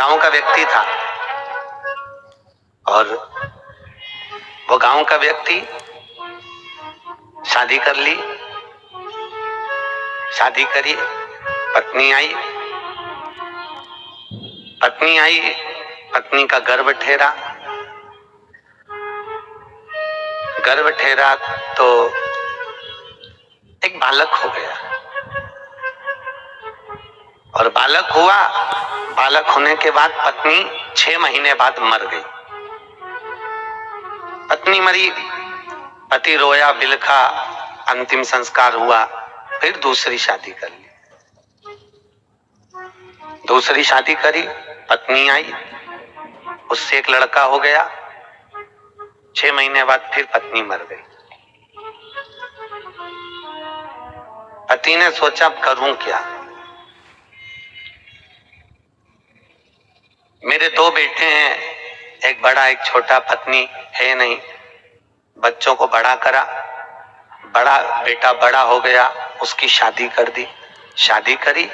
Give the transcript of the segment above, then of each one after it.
गांव का व्यक्ति था और वो गांव का व्यक्ति शादी कर ली, शादी करी, पत्नी आई, पत्नी का गर्भ ठहरा, तो एक बालक हो गया और बालक होने के बाद पत्नी 6 महीने बाद मर गई। पत्नी मरी, पति रोया बिलखा, अंतिम संस्कार हुआ, फिर दूसरी शादी कर ली, दूसरी शादी करी, पत्नी आई, उससे एक लड़का हो गया, 6 महीने बाद फिर पत्नी मर गई। पति ने सोचा अब करूं क्या, मेरे 2 बेटे हैं, एक बड़ा एक छोटा, पत्नी है नहीं, बच्चों को बड़ा करा, बड़ा बेटा बड़ा हो गया, उसकी शादी कर दी, शादी करी।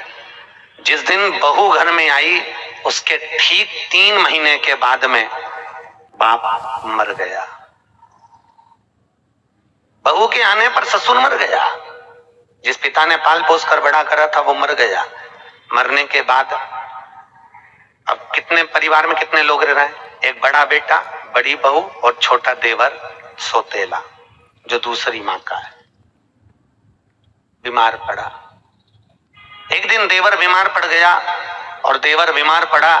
जिस दिन बहू घर में आई उसके ठीक 3 महीने के बाद में बाप मर गया। बहू के आने पर ससुर मर गया, जिस पिता ने पाल पोस कर बड़ा करा था वो मर गया। मरने के बाद अब कितने परिवार में कितने लोग रह रहे हैं, एक बड़ा बेटा, बड़ी बहू और छोटा देवर सौतेला जो दूसरी मां का है, बीमार पड़ा। एक दिन देवर बीमार पड़ गया और देवर बीमार पड़ा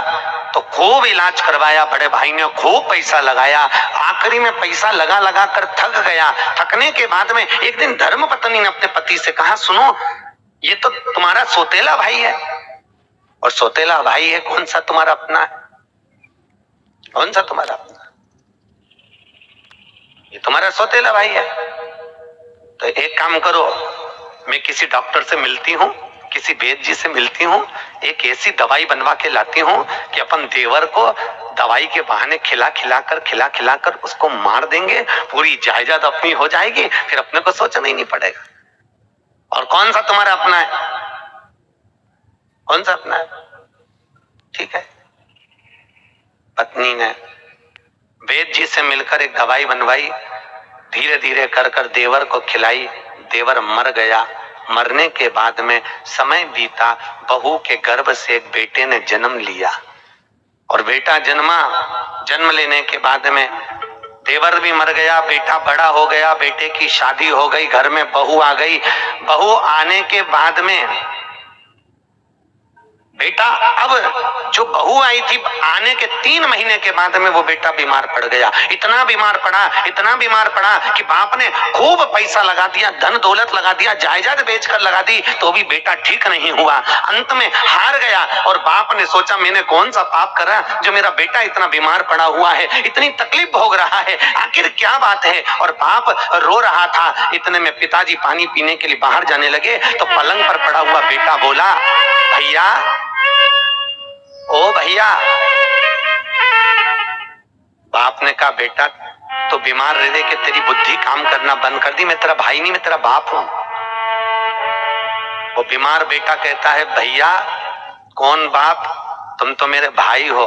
तो खूब इलाज करवाया, बड़े भाई ने खूब पैसा लगाया, आखिरी में पैसा लगा कर थक गया। थकने के बाद में एक दिन धर्मपत्नी ने अपने पति से कहा, सुनो ये तो तुम्हारा सौतेला भाई है, और सौतेला भाई है, कौन सा तुम्हारा अपना है, कौन सा तुम्हारा अपना, ये तुम्हारा सौतेला भाई है। तो एक काम करो, मैं किसी डॉक्टर से मिलती हूँ, किसी वैद्य जी से मिलती हूँ, एक ऐसी दवाई बनवा के लाती हूँ कि अपन देवर को दवाई के बहाने खिला खिला कर उसको मार देंगे, पूरी जायदाद अपनी हो जाएगी, फिर अपने को सोचना ही नहीं पड़ेगा। और कौन सा तुम्हारा अपना है, कौन सा अपना है, ठीक है। पत्नी ने वैद्य जी से मिलकर एक दवाई बनवाई, धीरे धीरे कर देवर को खिलाई, देवर मर गया। मरने के बाद में समय बीता, बहू के गर्भ से एक बेटे ने जन्म लिया और बेटा जन्म लेने के बाद में देवर भी मर गया, बेटा बड़ा हो गया, बेटे की शादी हो गई, घर में बहू आ गई। बहू आने के बाद में बेटा, अब जो बहू आई थी आने के 3 महीने के बाद में वो बेटा बीमार पड़ गया। इतना बीमार पड़ा कि बाप ने खूब पैसा लगा दिया, धन दौलत लगा दिया, जायदाद बेचकर लगा दी, तो भी बेटा ठीक नहीं हुआ। अंत में हार गया और बाप ने सोचा मैंने कौन सा पाप करा जो मेरा बेटा इतना बीमार पड़ा हुआ है, इतनी तकलीफ भोग रहा है, आखिर क्या बात है। और बाप रो रहा था। इतने में पिताजी पानी पीने के लिए बाहर जाने लगे तो पलंग पर पड़ा हुआ बेटा बोला, भैया, ओ भैया। बाप ने कहा, बेटा तो बीमार रह रहे कि तेरी बुद्धि काम करना बंद कर दी, मैं तेरा भाई नहीं, मैं तेरा बाप हूं। वो बीमार बेटा कहता है, भैया कौन बाप, तुम तो मेरे भाई हो।